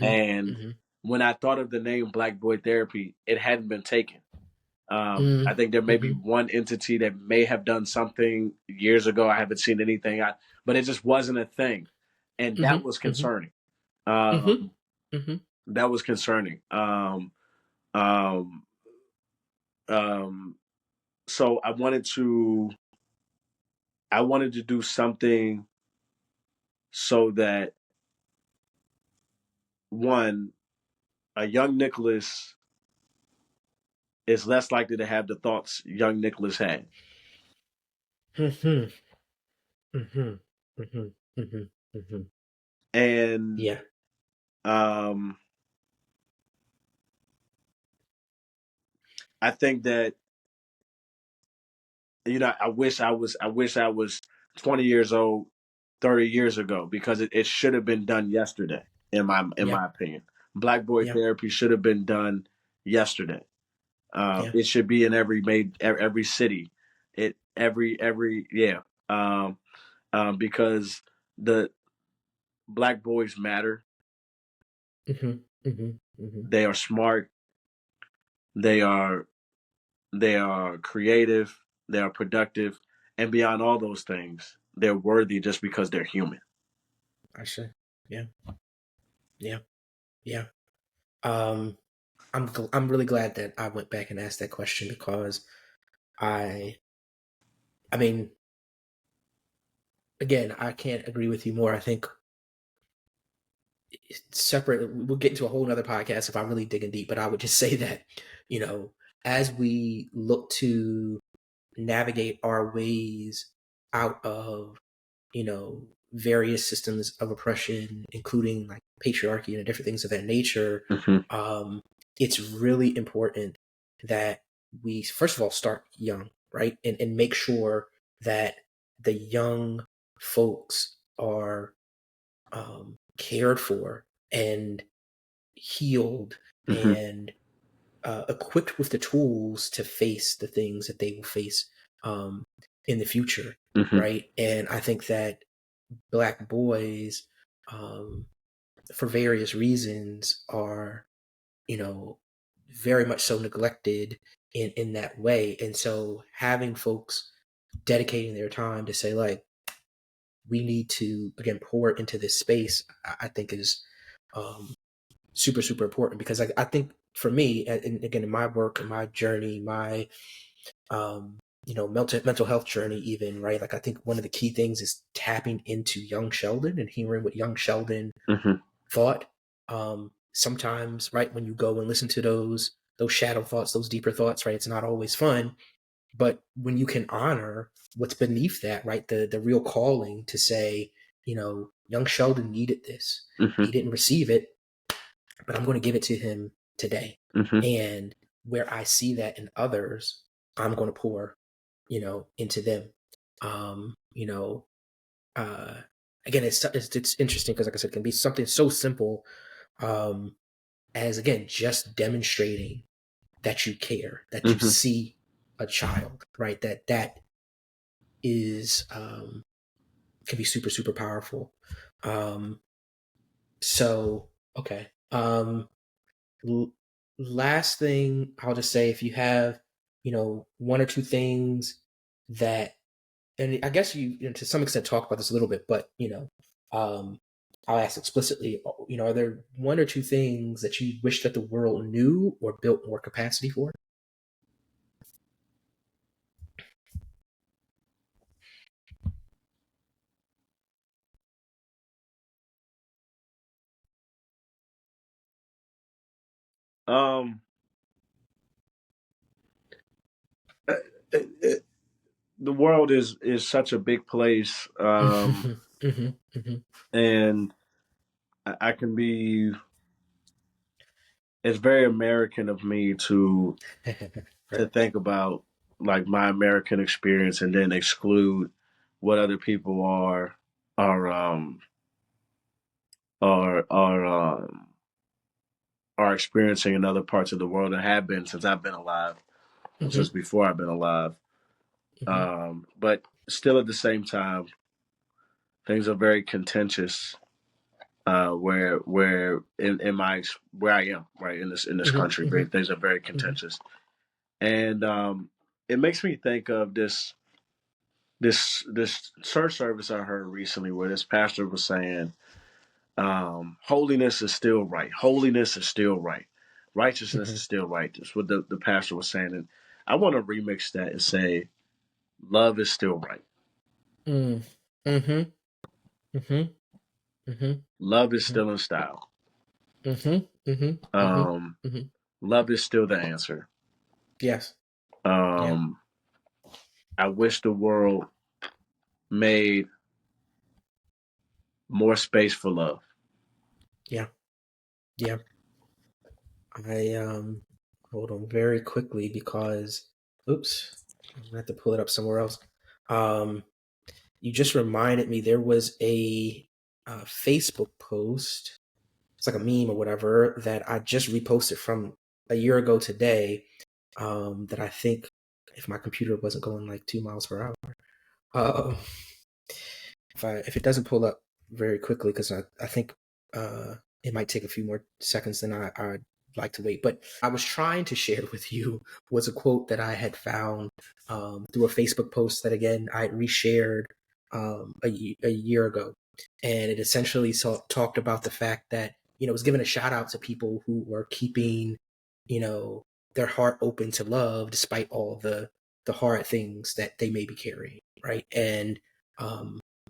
And when I thought of the name Black Boy Therapy, it hadn't been taken. I think there may be one entity that may have done something years ago. I haven't seen anything, but it just wasn't a thing, and that was concerning. Um, that was concerning. Um, um, so I wanted to do something so that, one, a young Nicholas is less likely to have the thoughts young Nicholas had. And Yeah. um I think that, I wish I was 20 years old 30 years ago, because it should have been done yesterday, in Yeah. my opinion. Black boy Yeah. therapy should have been done yesterday. Yeah. It should be in every city. It every yeah. Um, because the black boys matter. Mm-hmm. Mm-hmm. Mm-hmm. They are smart. They are creative. They are productive, and beyond all those things, they're worthy just because they're human. I see. Yeah. Yeah. Yeah. Um, I'm really glad that I went back and asked that question, because I I mean, again, I can't agree with you more. I think separate, we'll get into a whole nother podcast if I really dig in deep, but I would just say that, you know, as we look to navigate our ways out of, various systems of oppression, including like patriarchy and different things of that nature, Mm-hmm. um, it's really important that we, first of all, start young, right? And make sure that the young folks are cared for and healed Mm-hmm. and equipped with the tools to face the things that they will face um, in the future, Mm-hmm. right? And I think that Black boys, um, for various reasons, are very much so neglected in that way. And so having folks dedicating their time to say, like, we need to again pour into this space, I think is um, super super important, because I think for me, and again in my work and my journey, my mental health journey, even, right, like I think one of the key things is tapping into young Sheldon and hearing what young Sheldon Mm-hmm. thought. Sometimes, right, when you go and listen to those shadow thoughts, those deeper thoughts, right, it's not always fun. But when you can honor what's beneath that, right, the real calling to say, young Sheldon needed this. Mm-hmm. He didn't receive it, but I'm going to give it to him today. Mm-hmm. And where I see that in others, I'm going to pour, into them. Um, you know, uh, Again, it's interesting because, like I said, it can be something so simple um, as, again, just demonstrating that you care, that you Mm-hmm. see a child, right? That is can be super super powerful. Um, so okay. L- Last thing I'll just say, if you have, one or two things that, and I guess to some extent talk about this a little bit, but um, I'll ask explicitly, are there one or two things that you wish that the world knew or built more capacity for? Um, uh, the world is such a big place, Hmm. Hmm. and I can be. It's very American of me to Right. think about like my American experience and then exclude what other people are um are are um are experiencing in other parts of the world and have been since I've been alive, or Hmm. since before I've been alive. Hmm. But still, at the same time, things are very contentious. Where in my where I am, right, in this Hmm. country, Hmm. things are very Hmm. contentious, and it makes me think of this church service I heard recently where this pastor was saying, holiness is still right. Holiness is still right. Righteousness Hmm. is still right. That's what the pastor was saying. And I want to remix that and say, love is still right. Hmm. Hmm. Hmm. Hmm. Love is still in style. Hmm. Hmm. Hmm. Um, Hmm. love is still the answer. Yes. Yeah. Um, I wish the world made more space for love. Yeah. Yeah. I hold on very quickly because, oops, I'm gonna have to pull it up somewhere else. You just reminded me there was a Facebook post. It's like a meme or whatever that I just reposted from a year ago today. That I think, if my computer wasn't going like 2 miles per hour, uh, if it doesn't pull up very quickly, because I think it might take a few more seconds than I'd like to wait. But I was trying to share with you was a quote that I had found through a Facebook post that, again, I had reshared a year ago. And it essentially talked about the fact that, it was giving a shout out to people who were keeping, their heart open to love despite all the hard things that they may be carrying, right? And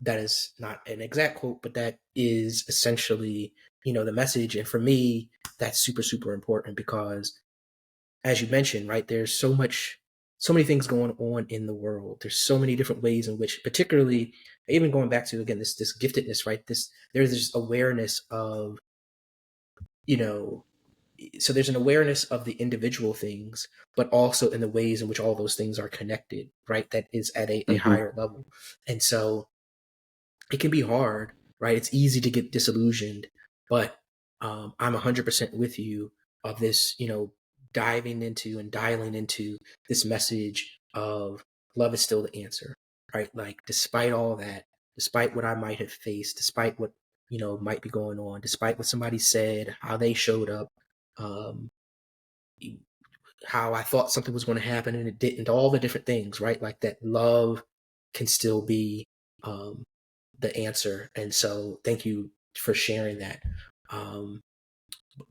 that is not an exact quote, but that is essentially, the message. And for me, that's super, super important because, as you mentioned, right, there's so many things going on in the world. There's so many different ways in which, particularly, even going back to, again, this giftedness, right? There's this awareness of, so there's an awareness of the individual things, but also in the ways in which all those things are connected, right? That is at a higher level. And so it can be hard, right? It's easy to get disillusioned, but I'm 100% with you of this, diving into and dialing into this message of love is still the answer, right? Like, despite all that, despite what I might have faced, despite what, might be going on, despite what somebody said, how they showed up, um, how I thought something was going to happen and it didn't, all the different things, right? Like, that love can still be, the answer. And so thank you for sharing that.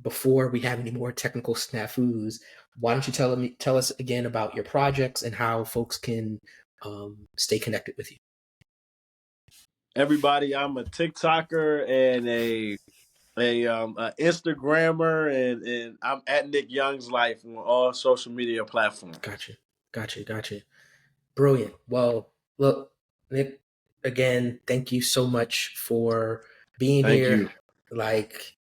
Before we have any more technical snafus, why don't you tell us again about your projects and how folks can stay connected with you? Everybody, I'm a TikToker and a Instagrammer, and I'm at Nick Young's Life on all social media platforms. Gotcha. Brilliant. Well, look, Nick, again, thank you so much for being here. You. Like,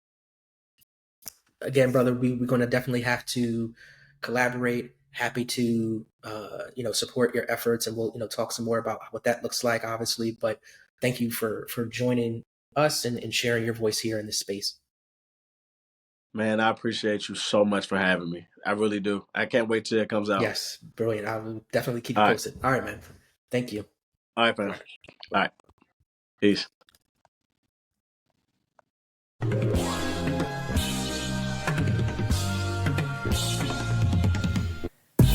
again, brother, we're going to definitely have to collaborate. Happy to, support your efforts, and we'll, talk some more about what that looks like, obviously. But thank you for joining us and sharing your voice here in this space. Man, I appreciate you so much for having me. I really do. I can't wait till it comes out. Yes, brilliant. I will definitely keep you posted. All right, man. Thank you. All right, man. All right. Peace.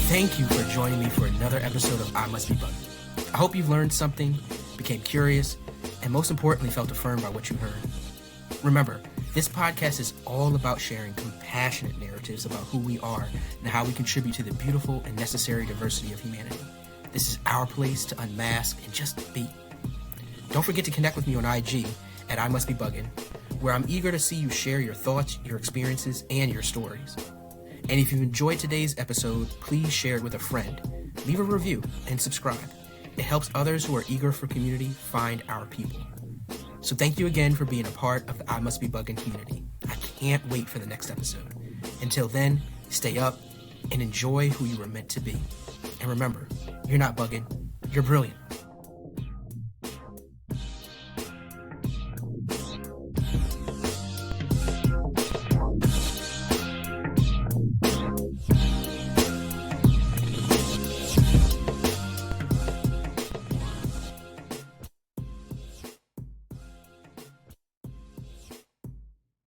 Thank you for joining me for another episode of I Must Be BUGN. I hope you've learned something, became curious, and most importantly, felt affirmed by what you heard. Remember, this podcast is all about sharing compassionate narratives about who we are and how we contribute to the beautiful and necessary diversity of humanity. This is our place to unmask and just be. Don't forget to connect with me on IG at I Must Be BUGN, where I'm eager to see you share your thoughts, your experiences, and your stories. And if you enjoyed today's episode, please share it with a friend. Leave a review and subscribe. It helps others who are eager for community find our people. So thank you again for being a part of the I Must Be BUGN community. I can't wait for the next episode. Until then, stay up and enjoy who you were meant to be. And remember, you're not bugging, you're brilliant.